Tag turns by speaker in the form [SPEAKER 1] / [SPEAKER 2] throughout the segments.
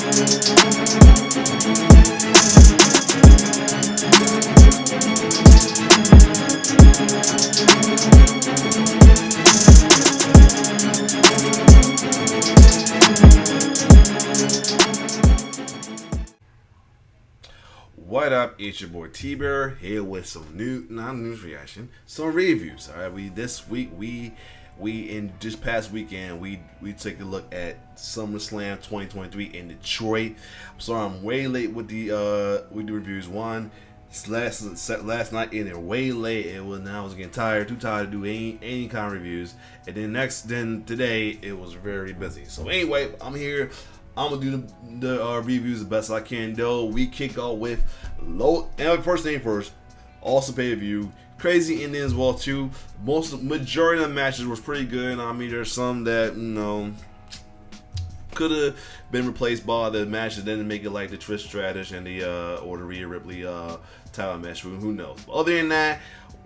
[SPEAKER 1] What up? It's your boy T-Bear here with some news reaction, some reviews. All right, we in this past weekend we take a look at Summerslam 2023 in Detroit. I'm sorry I'm way late with the reviews. One, last night ended way late. I was getting too tired to do any kind of reviews. And then today it was very busy. So anyway, I'm here. I'm gonna do the reviews the best I can. Though we kick off with first thing first. Also pay per view. Crazy ending as well too. Majority of the matches was pretty good. I mean, there's some that could have been replaced by the matches that didn't make it, like the Trish Stratus and the or the Rhea Ripley title match. Who knows? But other than that,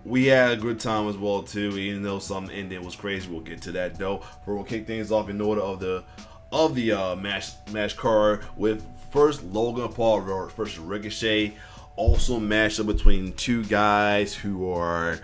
[SPEAKER 1] we had a good time as well too. Even though some ending was crazy, we'll get to that though. But we'll kick things off in order of the match card with first Logan Paul versus Ricochet. Also matchup between two guys who are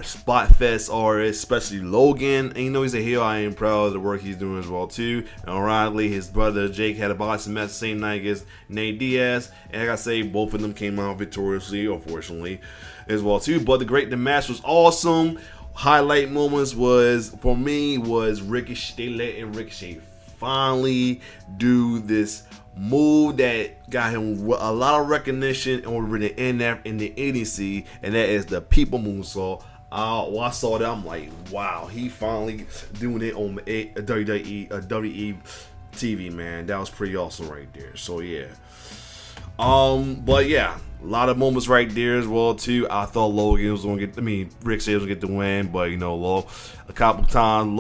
[SPEAKER 1] spot fest artists, especially Logan. And he's a heel. I am proud of the work he's doing as well too. And ironically, his brother Jake had a boxing match the same night against Nate Diaz, and like I say, both of them came out victoriously, unfortunately, as well too. But the match was awesome. Highlight moments was Ricochet. They letting Ricochet finally do this move that got him a lot of recognition over the in the ADC, and that is the people moonsault. When I saw that, I'm like, wow, he finally doing it on WWE TV, man. That was pretty awesome right there. So yeah. But yeah, a lot of moments right there as well too. I thought Logan was gonna Ricochet was gonna get the win, but a couple times,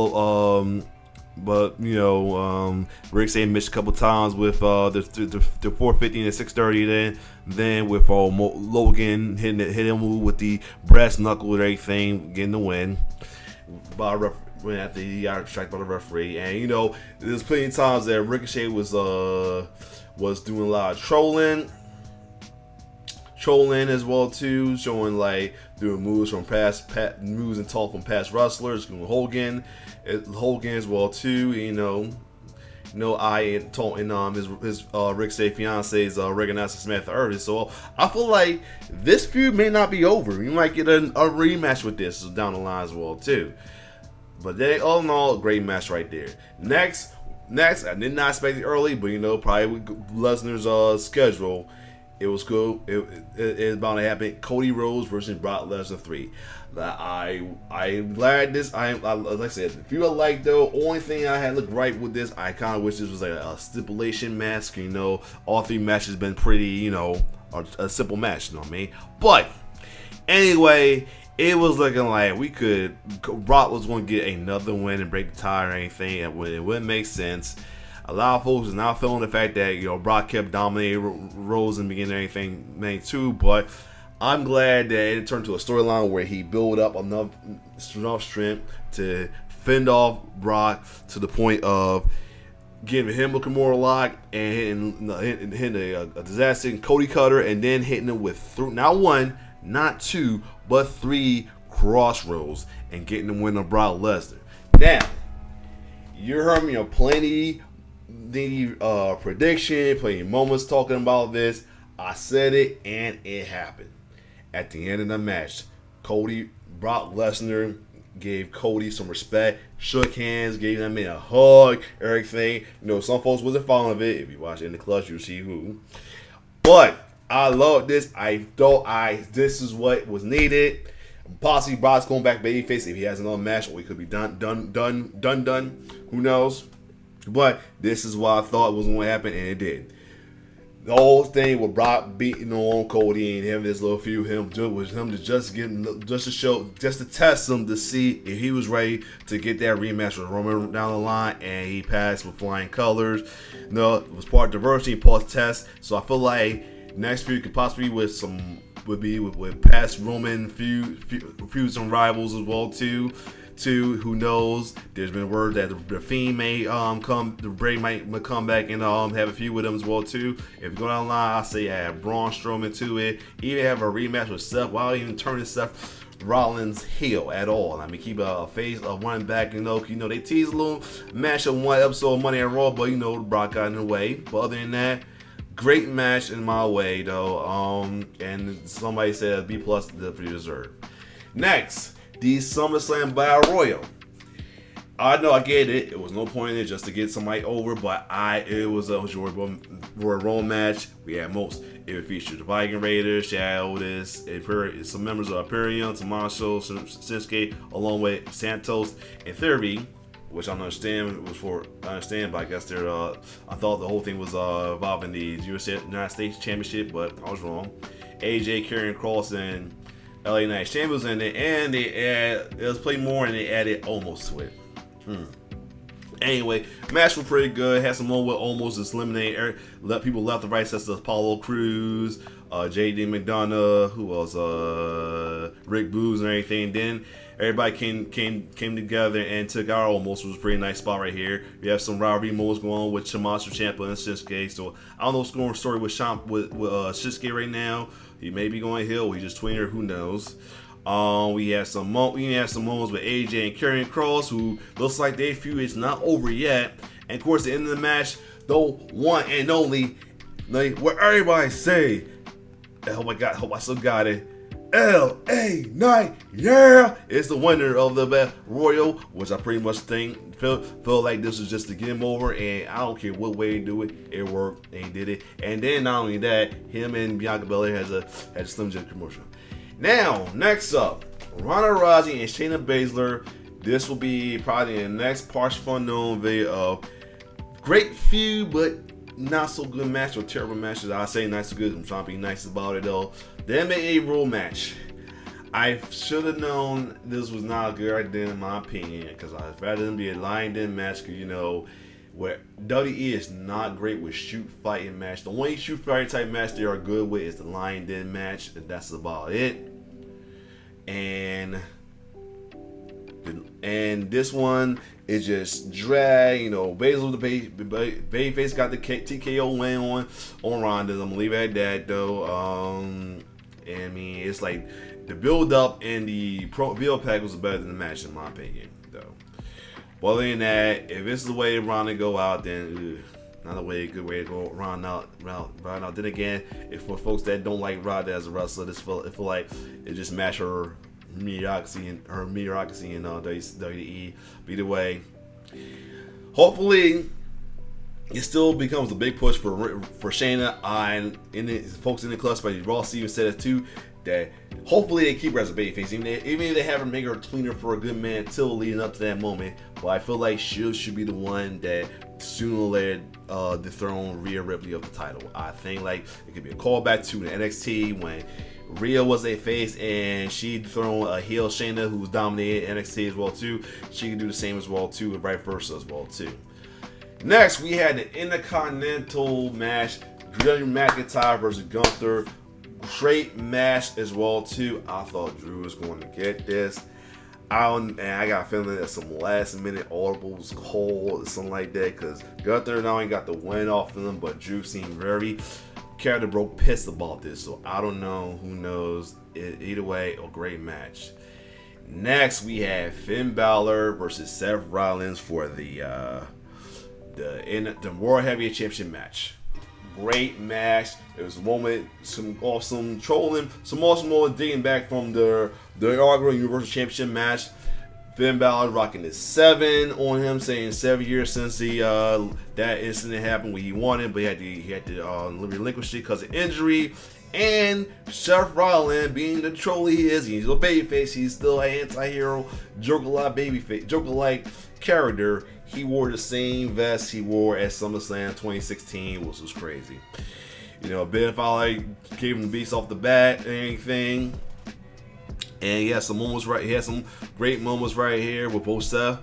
[SPEAKER 1] Ricochet missed a couple times with the 450 and the 630. Then with Logan hitting him with the brass knuckle and everything, getting the win. After he got struck by the referee, and there's plenty of times that Ricochet was doing a lot of trolling as well too, showing doing moves from moves and talk from past wrestlers, Hogan as well too. His Ricochet fiance's recognized Samantha Irvin. So I feel like this feud may not be over. You might get a rematch with this down the line as well too. But all in all, great match right there. Next, I did not expect it early, but probably with Lesnar's schedule, it was cool. It's about to happen. Cody Rhodes versus Brock Lesnar 3. I'm glad this. Like I said, if you like though, only thing I had looked right with this, I kind of wish this was like a stipulation match. All three matches been pretty, a simple match. You know what I mean? But anyway, it was looking like Brock was going to get another win and break the tie or anything. It wouldn't make sense. A lot of folks is not feeling the fact that Brock kept dominating Rose in the beginning of anything too, but I'm glad that it turned to a storyline where he built up enough strength to fend off Brock to the point of giving him a Kimura lock and hitting a disaster Cody Cutter, and then hitting him with not one, not two, but three crossroads and getting the win on Brock Lesnar. Now, you heard me on plenty prediction, plenty moments talking about this. I said it and it happened. At the end of the match, Brock Lesnar gave Cody some respect, shook hands, gave him a hug, everything. Some folks wasn't following of it. If you watch In the Clutch, you'll see who. But I love this. I thought this is what was needed. Possibly Brock's going back babyface if he has another match, or he could be done. Who knows? But this is what I thought was going to happen, and it did. The whole thing with Brock beating on Cody and having this little feud, was him to just to test him to see if he was ready to get that rematch with Roman down the line, and he passed with flying colors. It was part of diversity, part of test. So I feel like next feud could possibly be with past Roman feuds and rivals as well too, too. Who knows? There's been word that the Fiend may the Bray might come back and have a feud with him as well too. If you go down the line, I say add Braun Strowman to it. Even have a rematch with Seth. Why don't even turn Seth Rollins heel at all? I mean, keep a face of one back. They tease a little match of one episode of Monday at Raw, but Brock got in the way. But other than that, great match in my way though. And somebody said B+ definitely deserved. Next, the SummerSlam Battle Royal. I know I get it. It was no point in it just to get somebody over, but it was a Royal Rumble match. We had most. It featured the Viking Raiders, Chad Otis, some members of Imperium, Tommaso, Shinsuke, along with Santos and Theory, which I don't understand. But I guess they're. I thought the whole thing was involving the United States Championship, but I was wrong. AJ, Karrion Kross, and LA Knight Champions in it, and it was played more, and they added almost to it. Anyway, match was pretty good. Had some more with almost just eliminate people left and right, such as Apollo Crews, JD McDonough, who was Rick Boogs and everything. Then everybody came together and took our almost, which was a pretty nice spot right here. We have some rivalry moves going on with Tommaso Ciampa and Shinsuke. So I don't know what's going on with story with Shinsuke right now. He may be going heel. He just tweener. Who knows? We have some moments with AJ and Karrion Kross, who looks like their feud is not over yet. And of course, at the end of the match, the one and only, what everybody say, oh my God, hope I still got it. LA Knight, yeah, it's the winner of the Battle Royal, which I pretty much feel like this was just to get him over, and I don't care what way they do it, it worked, and he did it. And then not only that, him and Bianca Belair had a Slim Jim commercial. Now, next up, Ronda Rousey and Shayna Baszler. This will be probably the next partial unknown video of great feud, but not so good match or terrible matches. I say not so good. I'm trying to be nice about it though. The MMA rule match. I should have known this was not a good idea in my opinion, because I'd rather than be a lion-den match, because where WWE is not great with shoot fighting match. The only shoot fighting type match they are good with is the lion den match, and that's about it. And this one is just drag. Basil the babyface got the TKO win on Ronda. I'm gonna leave it at that though. I mean, it's like the build up and the video pack was better than the match in my opinion though. Other than that, if this is the way Ronda go out, then not a good way to go Ronda out. Then again, if for folks that don't like Ronda as a wrestler, it feel like it just match her mediocrity in WWE. Either way, hopefully it still becomes a big push for Shayna and folks in the club. But Ross even said it too, that hopefully they keep her as a babyface, even if they have her make her tweener for a good man till leading up to that moment. But I feel like she should be the one that sooner or later dethrone Rhea Ripley of the title. I think like it could be a callback to the NXT when Rhea was a face and she dethroned a heel Shayna who was dominated NXT as well too. She could do the same as well too, and vice versa as well too. Next, we had the Intercontinental match, Drew McIntyre versus Gunther. Great match as well too. I thought Drew was going to get this. And I got a feeling that some last minute audibles called or something like that, because Gunther not only got the win off of him, but Drew seemed very character broke pissed about this. So I don't know. Who knows? Either way, a great match. Next, we have Finn Balor versus Seth Rollins for the World Heavyweight Championship match. Great match. It was a moment, some awesome trolling, some awesome moment digging back from the inaugural Universal Championship match. Finn Balor rocking the 7 on him, saying 7 years since that incident happened when he won it, but he had to relinquish it because of injury. And Seth Rollins, being the troll he is, he's a babyface. He's still an anti-hero, Joker-like character. He wore the same vest he wore at SummerSlam 2016, which was crazy. Ben Fowler gave him the beast off the bat and anything. And he had some moments right. He had some great moments right here with both Seth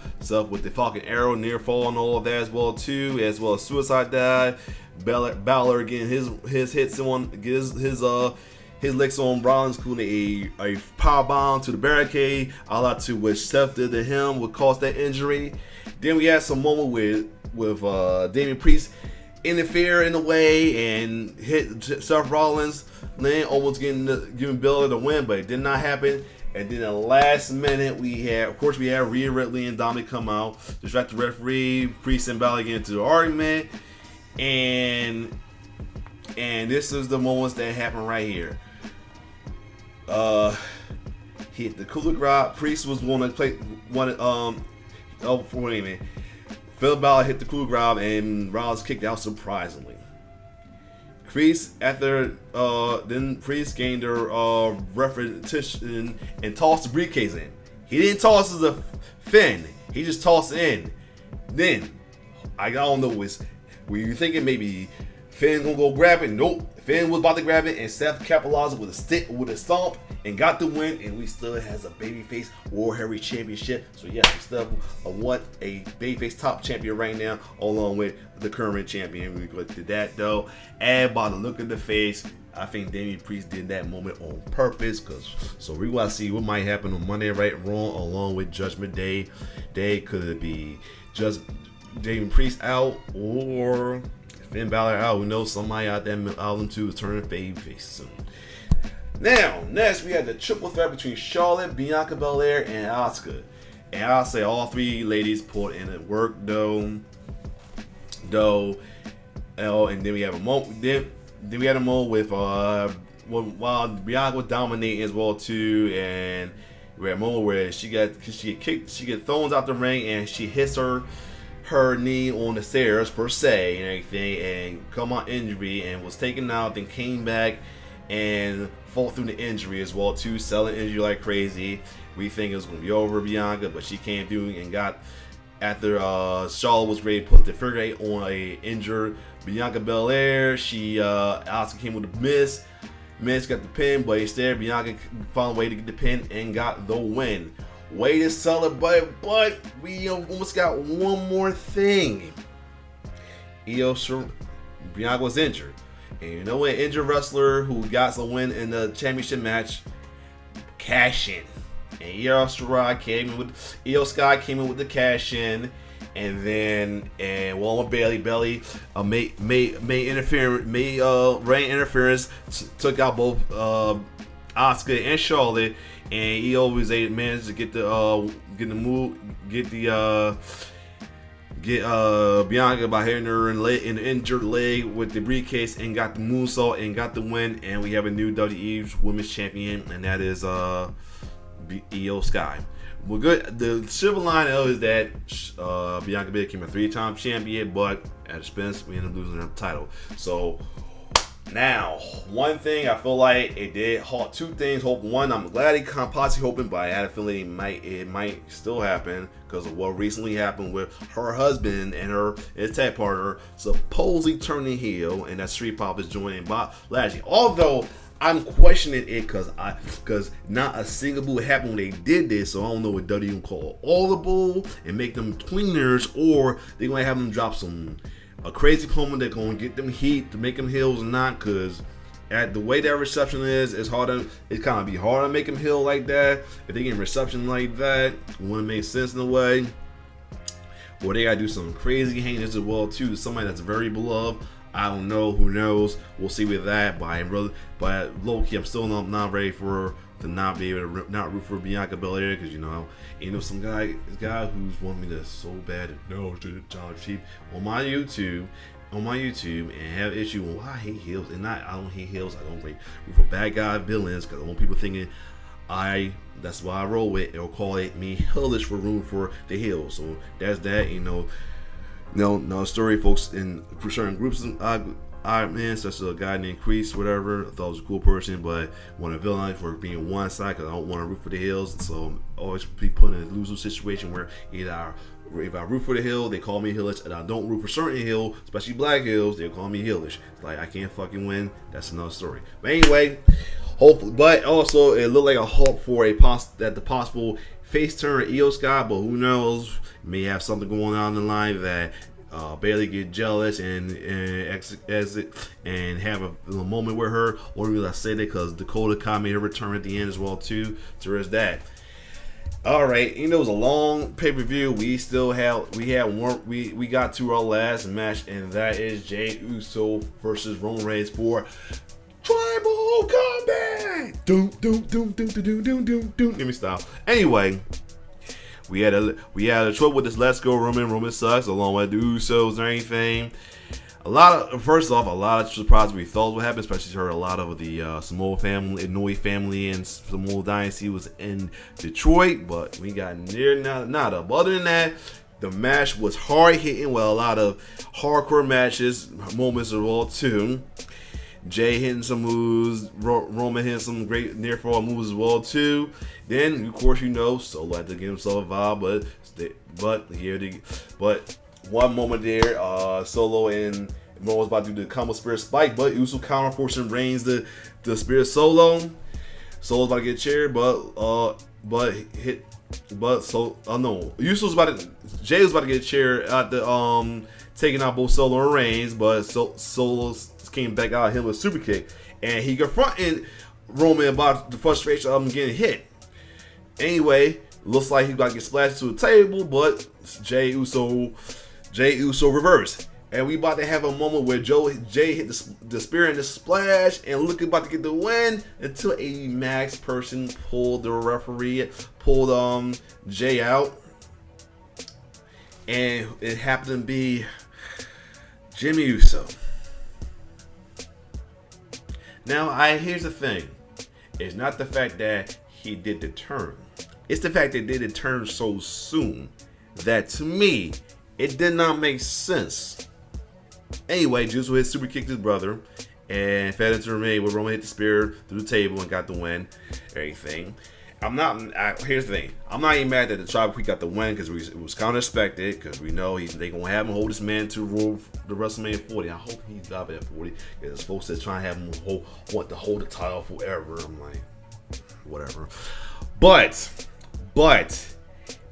[SPEAKER 1] with the Falcon Arrow, near fall, and all of that as well too, as well as Suicide Dive. Balor getting his hits on his his legs on Rollins, including a power bomb to the barricade, a lot to which Seth did to him would cause that injury. Then we had some moment with Damian Priest interfere in the way and hit Seth Rollins, then almost giving Bill the win, but it did not happen. And then the last minute, we had Rhea Ripley and Dominic come out, distract the referee, Priest and Balor get into the argument, and this is the moments that happen right here. Hit the coup de grace. Priest was wait a minute. Phil Balor hit the coup de grace and Rollins kicked out surprisingly. Priest then Priest gained her repetition and tossed the briefcase in. He didn't toss the Finn. He just tossed it in. Then I don't know, were you thinking maybe Finn gonna go grab it? Nope. Finn was about to grab it, and Seth capitalized with a stomp, and got the win. And we still has a babyface World Heavyweight Championship. So yes, we still want a babyface top champion right now, along with the current champion. We go to that though, and by the look of the face, I think Damian Priest did that moment on purpose. So we want to see what might happen on Monday Night Raw, along with Judgment Day. Could it be just Damian Priest out, or Finn Balor out? Who knows? Somebody out there out them two is turning babyface soon. Now, next we had the triple threat between Charlotte, Bianca Belair, and Asuka. And I'll say all three ladies put in at work though. And then we have a moment. Then we had a moment with while Bianca was dominating as well too, and we had a moment where she get thrown out the ring, and she hits her knee on the stairs per se and everything, and come on injury, and was taken out, then came back and fought through the injury as well too, selling injury like crazy. We think it was going to be over Bianca, but she came through and got, after Charlotte was ready to put the figure eight on a injured Bianca Belair, Asuka came with a miss. Miz got the pin, but instead Bianca found a way to get the pin and got the win. Way to celebrate, but we almost got one more thing. Bianca was injured. And you know, an injured wrestler who got the win in the championship match, cash in. And Io Sky came in with the cash in, and then one with Bailey made rain interference, took out both Asuka and Charlotte, and Io was managed to get Bianca by hitting her in the injured leg with the briefcase, and got the moonsault and got the win. And we have a new WWE Women's Champion, and that is Io Sky. Well, good. The silver lining is that Bianca became a 3-time champion, but at expense, we ended up losing the title. So now, one thing I feel like it did halt two things. One, I'm glad he possibly hoping, but I had a feeling it might still happen because of what recently happened with her husband and his tag partner supposedly turning heel, and that Street Profits joining Bob Lashley. Although I'm questioning it because not a single boo happened when they did this, so I don't know what WWE gonna call audible and make them cleaners, or they gonna have them drop a crazy promo that's gonna get them heat to make them heels or not. Because at the way that reception is, it's kind of be hard to make them heel like that. If they get reception like that, it wouldn't make sense in a way. Or they gotta do some crazy heinous as well too. Somebody that's very beloved. I don't know. Who knows? We'll see with that. But low key, I'm still not ready to not be able to not root for Bianca Belair, because some guy who's wanting me to so bad to John Cheap on my YouTube and have issue with why I hate heels, and I don't hate heels. I don't root for bad guy villains, because I want people thinking that's why I roll with. They'll call it me hellish for rooting for the heels. So that's that. No story, folks, in certain groups. Such a guy named Kreese, whatever. I thought he was a cool person, but want to villain for being one side, because I don't want to root for the heels. So always be put in a loser situation where either if I root for the heel, they call me heelish, and I don't root for certain heel, especially black heels, they'll call me heelish. It's like I can't fucking win. That's another story. But anyway, hopefully, but also it looked like a hope for the possible face turn Io Sky, but who knows? May have something going on in the line that Bailey get jealous and exit and have a moment with her. Or will I say that because Dakota Kai made her return at the end as well too. So there's that. All right, it was a long pay-per-view. We got to our last match, and that is Jey Uso versus Roman Reigns for Tribal Combat. Doom. Let me stop. Anyway, we had a trouble with this Let's Go Roman sucks, along with the Usos and anything. A lot of surprises we thought would happen, especially heard a lot of the Samoa family, Inoue family, and Samoa Dynasty was in Detroit, but we got nada. But other than that, the match was hard hitting with a lot of hardcore moments as well too. Jay hitting some moves, Roman hitting some great near fall moves as well too. Then of course Solo had to give himself a vibe, but one moment there, Solo and Roman was about to do the combo Spirit Spike, but Uso counter forcing Reigns the Spirit Solo. Solo's about to get chaired, Jay was about to get chaired at the taking out both Solo and Reigns, but Solo came back out him with a super kick, and he confronted Roman about the frustration of him getting hit. Anyway, looks like he's about to get splashed to the table, but Jey Uso reversed. And we about to have a moment where Jay hit the spear and the splash and looking about to get the win until a Max person pulled Jay out. And it happened to be Jimmy Uso. Now, here's the thing. It's not the fact that he did the turn. It's the fact that he did the turn so soon that, to me, it did not make sense. Anyway, Uso hit super kicked his brother and fed into the ring where Roman hit the spear through the table and got the win. Everything. Here's the thing. I'm not even mad that the Tribal Chief got the win because it was kind of expected, because we know they gonna have him hold this man to the WrestleMania 40. I hope he's got it at 40 because folks that trying to have him want to hold the title forever. I'm like, whatever. But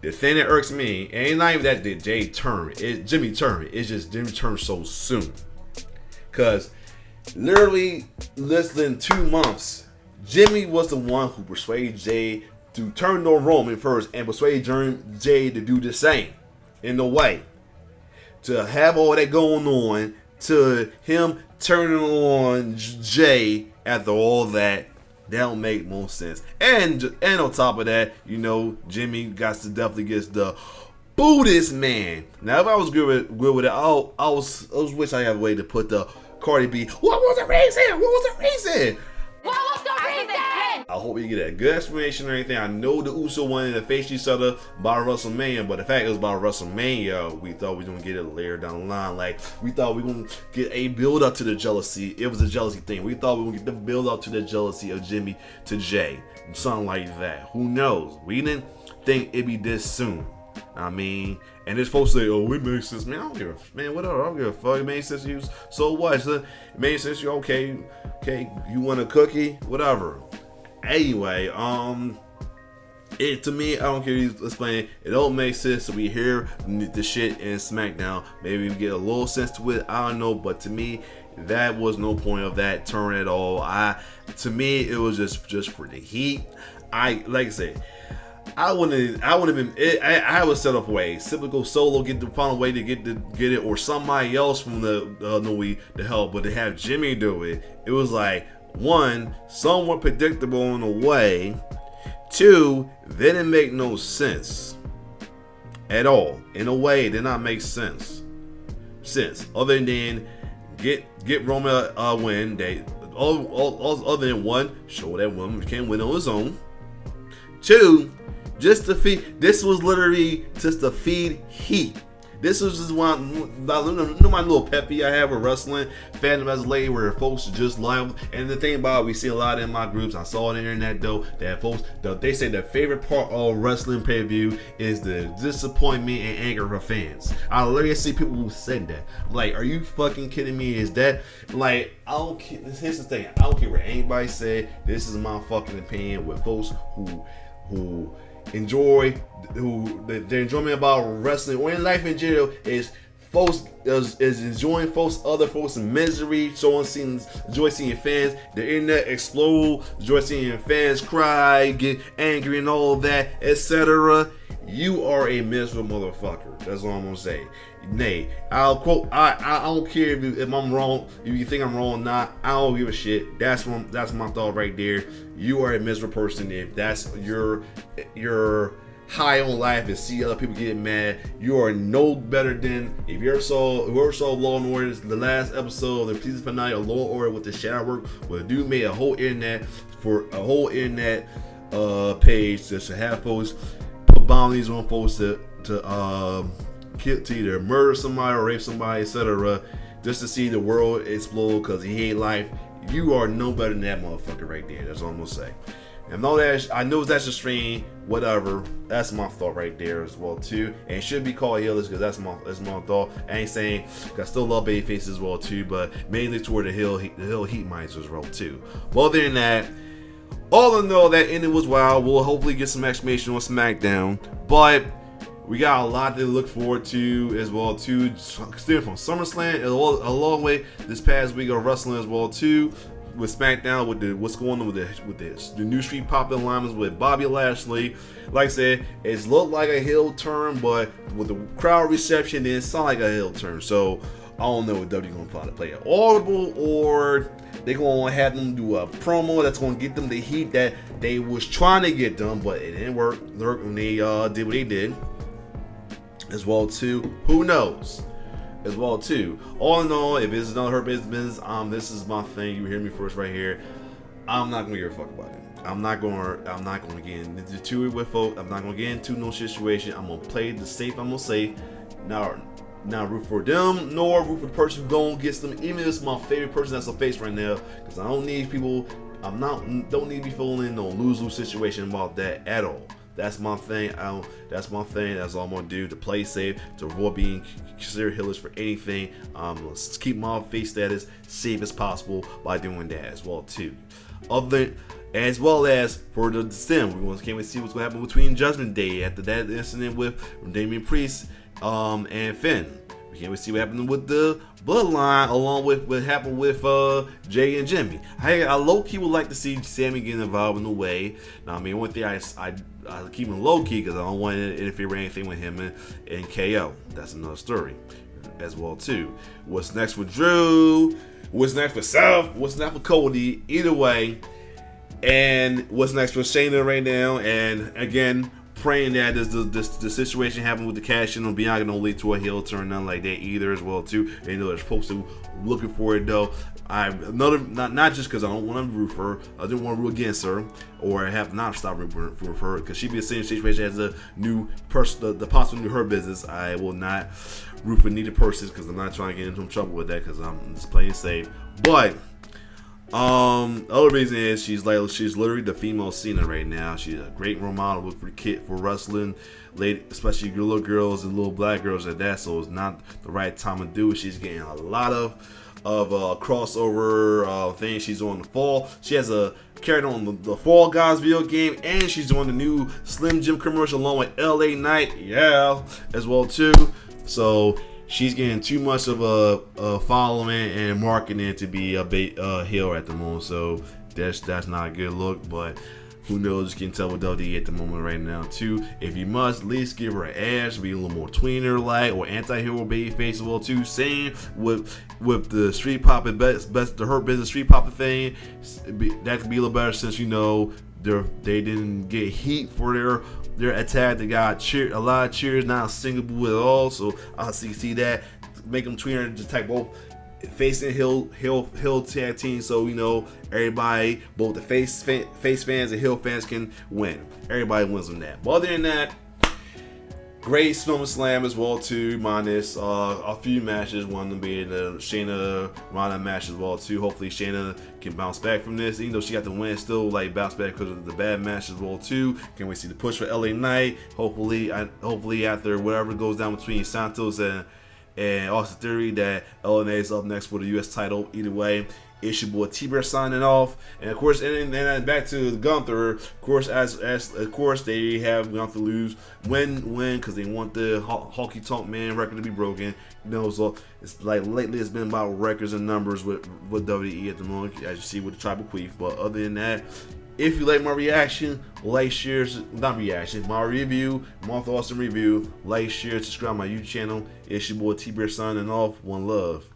[SPEAKER 1] the thing that irks me, and it's not even that the Jimmy turn. It's just Jimmy turned so soon. Because literally less than 2 months, Jimmy was the one who persuaded Jay to turn on Roman first and persuade Jay to do the same in the way. To have all that going on, to him turning on Jay after all that don't make more sense. And on top of that, Jimmy definitely gets the Buddhist man. Now, if I was good with it, I wish I had a way to put the Cardi B. What was the reason? I hope you get a good explanation or anything. I know the Uso wanted to face each other by WrestleMania, but the fact it was about WrestleMania, we thought we were going to get it later down the line. Like, we thought we were going to get a build up to the jealousy. It was a jealousy thing. We thought we were going to get the build up to the jealousy of Jimmy to Jay. Something like that. Who knows? We didn't think it'd be this soon. I mean, and there's folks say, "Oh, it makes sense." Man, I don't give a man. Whatever. I don't give a fuck. It makes sense to you. So what? It makes sense. You okay? You want a cookie? Whatever. Anyway, to me, I don't care if he's explaining. It don't make sense. So we hear the shit in SmackDown. Maybe we get a little sense to it. I don't know, but to me, that was no point of that turn at all. To me, it was just for the heat. Like I said, I wouldn't have been. I would set up a way. Typical Solo find a way to get it, or somebody else from the help. But to have Jimmy do it, it was like, one, somewhat predictable in a way. Two, they didn't make no sense at all. In a way, it did not make sense. Other than get Roman a win. Other than one, show that Roman can win on his own. Two, this was literally just to feed heat. This was just my little pet peeve I have with wrestling fandom as a lady, where folks just live. And the thing about it, we see a lot in my groups. I saw on the internet though that folks they say the favorite part of wrestling pay-per-view is the disappointment and anger of fans. I literally see people who said that. I'm like, are you fucking kidding me? Is that like, I don't care. Here's the thing. I don't care what anybody said. This is my fucking opinion with folks who enjoy their enjoyment about wrestling or in life in general is folks is enjoying other folks' misery, enjoy seeing fans, the internet explode, enjoy seeing fans cry, get angry, and all of that, etc. You are a miserable motherfucker. That's all I'm gonna say. Nay, I'll quote. I don't care if I'm wrong. If you think I'm wrong or not, I don't give a shit. That's my thought right there. You are a miserable person if that's your high on life and see other people get mad. You are no better than if whoever saw Law and Order, the last episode of the season finale of Law and Order with the shadow work, where the dude made a whole internet page to have folks put bounties on folks to either murder somebody or rape somebody, etc., just to see the world explode because he hate life. You are no better than that motherfucker right there. That's all I'm gonna say. And I know that's a strain, whatever. That's my thought right there as well too. And it should be called healers because that's my thought. I ain't saying I still love Babyface as well too, but mainly toward the Hill Heat Miser as well too. Well, other than that, all in all, that ending was wild. We'll hopefully get some exclamation on SmackDown, but we got a lot to look forward to as well too. Still from SummerSlam, a long way this past week of wrestling as well too. With SmackDown, with what's going on with the new Street Profits alignments with Bobby Lashley. Like I said, it's looked like a heel turn, but with the crowd reception, it didn't sound like a heel turn. So I don't know if WWE gonna play it audible or they gonna have them do a promo that's gonna get them the heat that they was trying to get them, but it didn't work when they did what they did. As well too, who knows? As well too. All in all, if it's not her business, this is my thing. You hear me first right here. I'm not gonna give a fuck about it. I'm not gonna get into it with folks. I'm not gonna get into no situation. I'm gonna play the safe. I'm gonna say, not root for them, nor root for the person who don't get them. Even if it's my favorite person that's a face right now, because I don't need people. Don't need to be feeling no lose-lose situation about that at all. That's my thing. That's my thing. That's all I'm gonna do to play safe, to avoid being considered healers for anything. Let's keep my face status safe as possible by doing that as well too. As well as for the Sim, can't wait to see what's gonna happen between Judgment Day after that incident with Damian Priest and Finn. We can't wait to see what happened with the Bloodline, along with what happened with Jay and Jimmy. I low-key would like to see Sammy get involved in a way. Now, I mean, one thing I keep him low-key because I don't want to interfere with anything with him and KO. That's another story as well, too. What's next for Drew? What's next for Seth? What's next for Cody? Either way. And what's next for Shayna right now? And again, praying that the situation happened with the cash in on Bianca don't lead to a heel turn, nothing like that either as well too. They know they're supposed to looking for it though. Not just because I don't want to root for her. I didn't want to root against her or have not stopped rooting for her because she'd be the same situation as a new person, the possible new her business. I will not root for neither person because I'm not trying to get into trouble with that because I'm just playing safe. But the other reason is she's literally the female Cena right now. She's a great role model for wrestling, especially little girls and little black girls at that. So it's not the right time to do it. She's getting a lot of crossover things. She's on the fall. She has a character on the Fall Guys video game, and she's doing the new Slim Jim commercial along with LA Knight, as well too. So she's getting too much of a following and marketing to be a heel at the moment. So that's not a good look, but who knows? You can tell with WWE at the moment right now too. If you must, at least give her an edge, be a little more tweener like or anti-hero babyface as well too. Same with the Street Profits best the Hurt Business Street Profits thing. That could be a little better since they didn't get heat for their attack. They got a lot of cheers, not a single boo at all. So I'll see that. Make them tweener, just type both face and heel tag team. So everybody, both the face fans and heel fans can win. Everybody wins on that. But other than that, great Summerslam as well too, minus a few matches, one of them being the Shayna Ronda match as well too. Hopefully Shayna can bounce back from this, even though she got the win, still bounce back because of the bad match as well too. Can't wait to see the push for LA Knight. Hopefully after whatever goes down between Santos and also theory that LNA is up next for the U.S. title. Either way, it's your boy T-Bear signing off, and of course, and then back to Gunther. Of course, as of course they have Gunther lose, win, because they want the Honky Tonk Man record to be broken. You know, so it's like lately it's been about records and numbers with WWE at the moment, as you see with the Tribal Queef. But other than that, if you like my reaction, like, share, not reaction, my review, my thoughts and review, like, share, subscribe to my YouTube channel. It's your boy T-Bear signing off. One love.